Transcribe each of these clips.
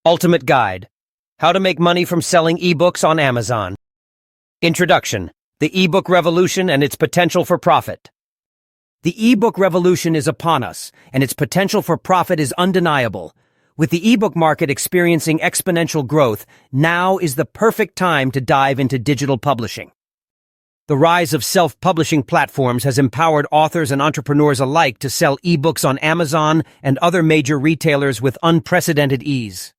Ultimate Guide: How to Make Money from Selling eBooks on Amazon. Introduction: The eBook Revolution and Its Potential for Profit. The eBook revolution is upon us, and its potential for profit is undeniable. With the eBook market experiencing exponential growth, now is the perfect time to dive into digital publishing. The rise of self-publishing platforms has empowered authors and entrepreneurs alike to sell eBooks on Amazon and other major retailers with unprecedented ease.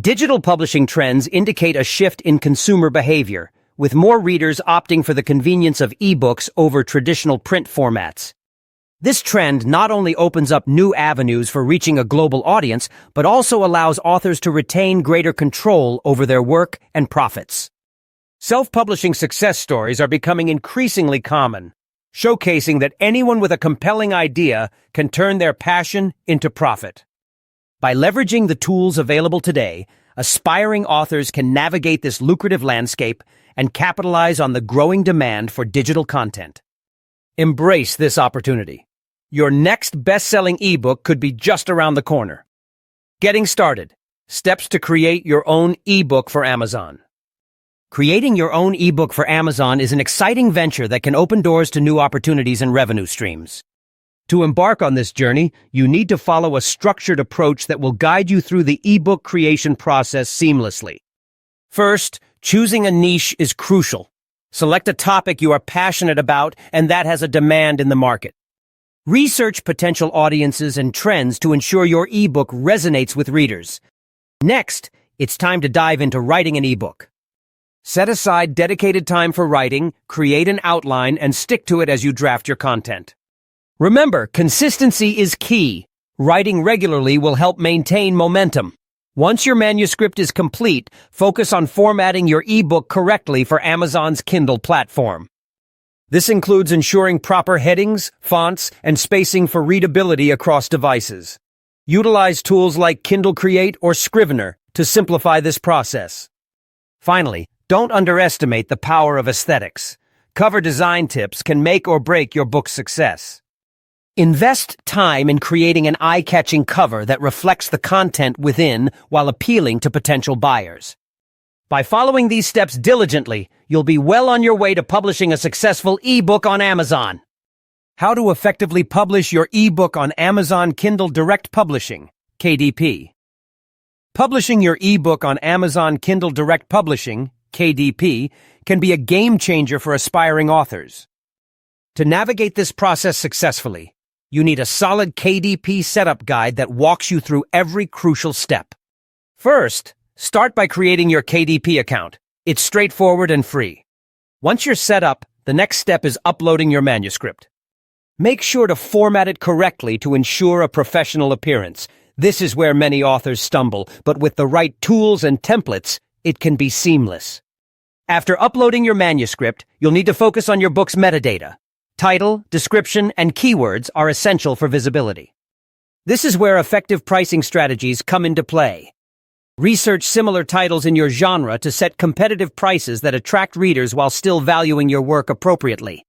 Digital publishing trends indicate a shift in consumer behavior, with more readers opting for the convenience of eBooks over traditional print formats. This trend not only opens up new avenues for reaching a global audience, but also allows authors to retain greater control over their work and profits. Self-publishing success stories are becoming increasingly common, showcasing that anyone with a compelling idea can turn their passion into profit. By leveraging the tools available today, aspiring authors can navigate this lucrative landscape and capitalize on the growing demand for digital content. Embrace this opportunity. Your next best-selling ebook could be just around the corner. Getting started. Steps to create your own ebook for Amazon. Creating your own ebook for Amazon is an exciting venture that can open doors to new opportunities and revenue streams. To embark on this journey, you need to follow a structured approach that will guide you through the ebook creation process seamlessly. First, choosing a niche is crucial. Select a topic you are passionate about and that has a demand in the market. Research potential audiences and trends to ensure your ebook resonates with readers. Next, it's time to dive into writing an ebook. Set aside dedicated time for writing, create an outline, and stick to it as you draft your content. Remember, consistency is key. Writing regularly will help maintain momentum. Once your manuscript is complete, focus on formatting your ebook correctly for Amazon's Kindle platform. This includes ensuring proper headings, fonts, and spacing for readability across devices. Utilize tools like Kindle Create or Scrivener to simplify this process. Finally, don't underestimate the power of aesthetics. Cover design tips can make or break your book's success. Invest time in creating an eye-catching cover that reflects the content within while appealing to potential buyers. By following these steps diligently, you'll be well on your way to publishing a successful ebook on Amazon. How to effectively publish your ebook on Amazon Kindle Direct Publishing, KDP. Publishing your ebook on Amazon Kindle Direct Publishing, KDP, can be a game-changer for aspiring authors. To navigate this process successfully, you need a solid KDP setup guide that walks you through every crucial step. First, start by creating your KDP account. It's straightforward and free. Once you're set up, the next step is uploading your manuscript. Make sure to format it correctly to ensure a professional appearance. This is where many authors stumble, but with the right tools and templates, it can be seamless. After uploading your manuscript, you'll need to focus on your book's metadata. Title, description, and keywords are essential for visibility. This is where effective pricing strategies come into play. Research similar titles in your genre to set competitive prices that attract readers while still valuing your work appropriately.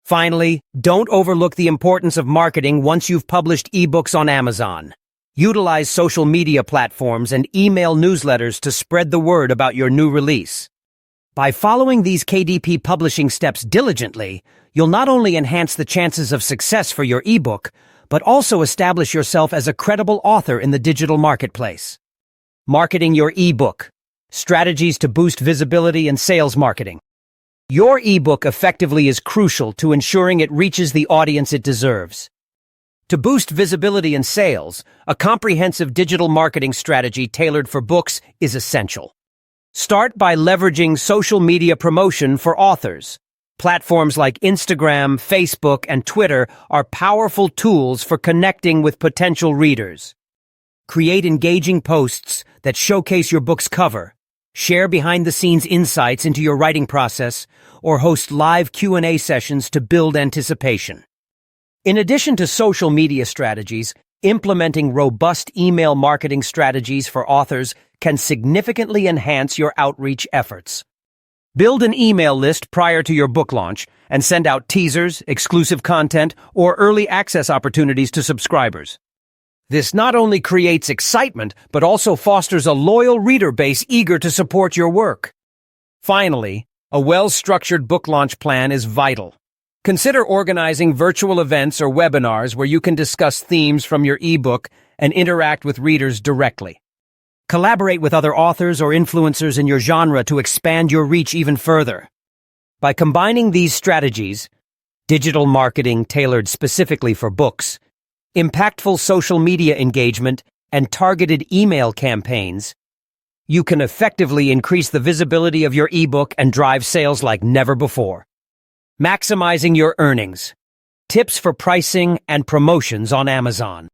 Finally, don't overlook the importance of marketing once you've published ebooks on Amazon. Utilize social media platforms and email newsletters to spread the word about your new release. By following these KDP publishing steps diligently, you'll not only enhance the chances of success for your ebook, but also establish yourself as a credible author in the digital marketplace. Marketing your ebook. Strategies to boost visibility and sales marketing. Your ebook effectively is crucial to ensuring it reaches the audience it deserves. To boost visibility and sales, a comprehensive digital marketing strategy tailored for books is essential. Start by leveraging social media promotion for authors. Platforms like Instagram, Facebook, and Twitter are powerful tools for connecting with potential readers. Create engaging posts that showcase your book's cover, share behind-the-scenes insights into your writing process, or host live Q&A sessions to build anticipation. In addition to social media strategies, implementing robust email marketing strategies for authors can significantly enhance your outreach efforts. Build an email list prior to your book launch and send out teasers, exclusive content, or early access opportunities to subscribers. This not only creates excitement, but also fosters a loyal reader base eager to support your work. Finally, a well-structured book launch plan is vital. Consider organizing virtual events or webinars where you can discuss themes from your ebook and interact with readers directly. Collaborate with other authors or influencers in your genre to expand your reach even further. By combining these strategies, digital marketing tailored specifically for books, impactful social media engagement, and targeted email campaigns, you can effectively increase the visibility of your ebook and drive sales like never before. Maximizing your earnings. Tips for pricing and promotions on Amazon.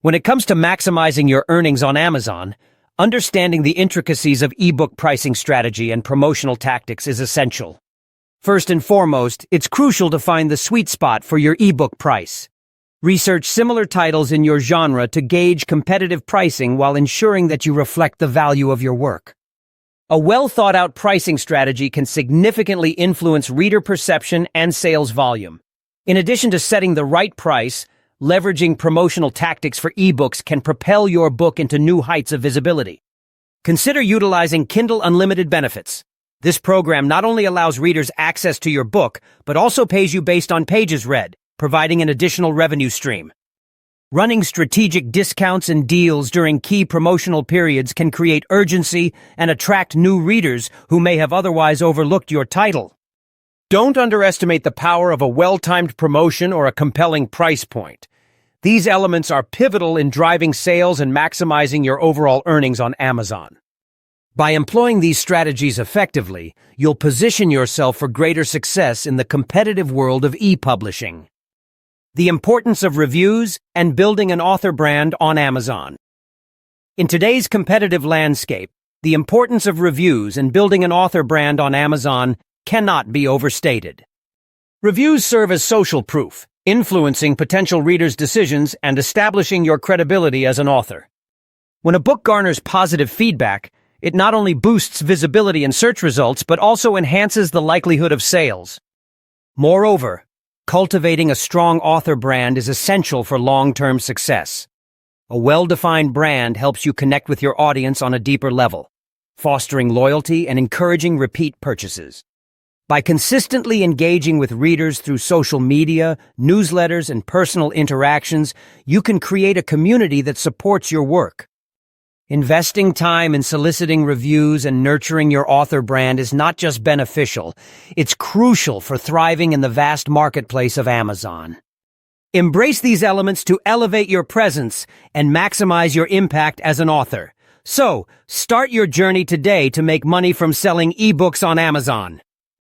When it comes to maximizing your earnings on Amazon, understanding the intricacies of ebook pricing strategy and promotional tactics is essential. First and foremost, it's crucial to find the sweet spot for your ebook price. Research similar titles in your genre to gauge competitive pricing while ensuring that you reflect the value of your work. A well-thought-out pricing strategy can significantly influence reader perception and sales volume. In addition to setting the right price, leveraging promotional tactics for ebooks can propel your book into new heights of visibility. Consider utilizing Kindle Unlimited benefits. This program not only allows readers access to your book, but also pays you based on pages read, providing an additional revenue stream. Running strategic discounts and deals during key promotional periods can create urgency and attract new readers who may have otherwise overlooked your title. Don't underestimate the power of a well-timed promotion or a compelling price point. These elements are pivotal in driving sales and maximizing your overall earnings on Amazon. By employing these strategies effectively, you'll position yourself for greater success in the competitive world of e-publishing. The importance of reviews and building an author brand on Amazon. In today's competitive landscape, the importance of reviews and building an author brand on Amazon cannot be overstated. Reviews serve as social proof, influencing potential readers' decisions and establishing your credibility as an author. When a book garners positive feedback, it not only boosts visibility in search results but also enhances the likelihood of sales. Moreover, cultivating a strong author brand is essential for long-term success. A well-defined brand helps you connect with your audience on a deeper level, fostering loyalty and encouraging repeat purchases. By consistently engaging with readers through social media, newsletters, and personal interactions, you can create a community that supports your work. Investing time in soliciting reviews and nurturing your author brand is not just beneficial, it's crucial for thriving in the vast marketplace of Amazon. Embrace these elements to elevate your presence and maximize your impact as an author. So, start your journey today to make money from selling ebooks on Amazon.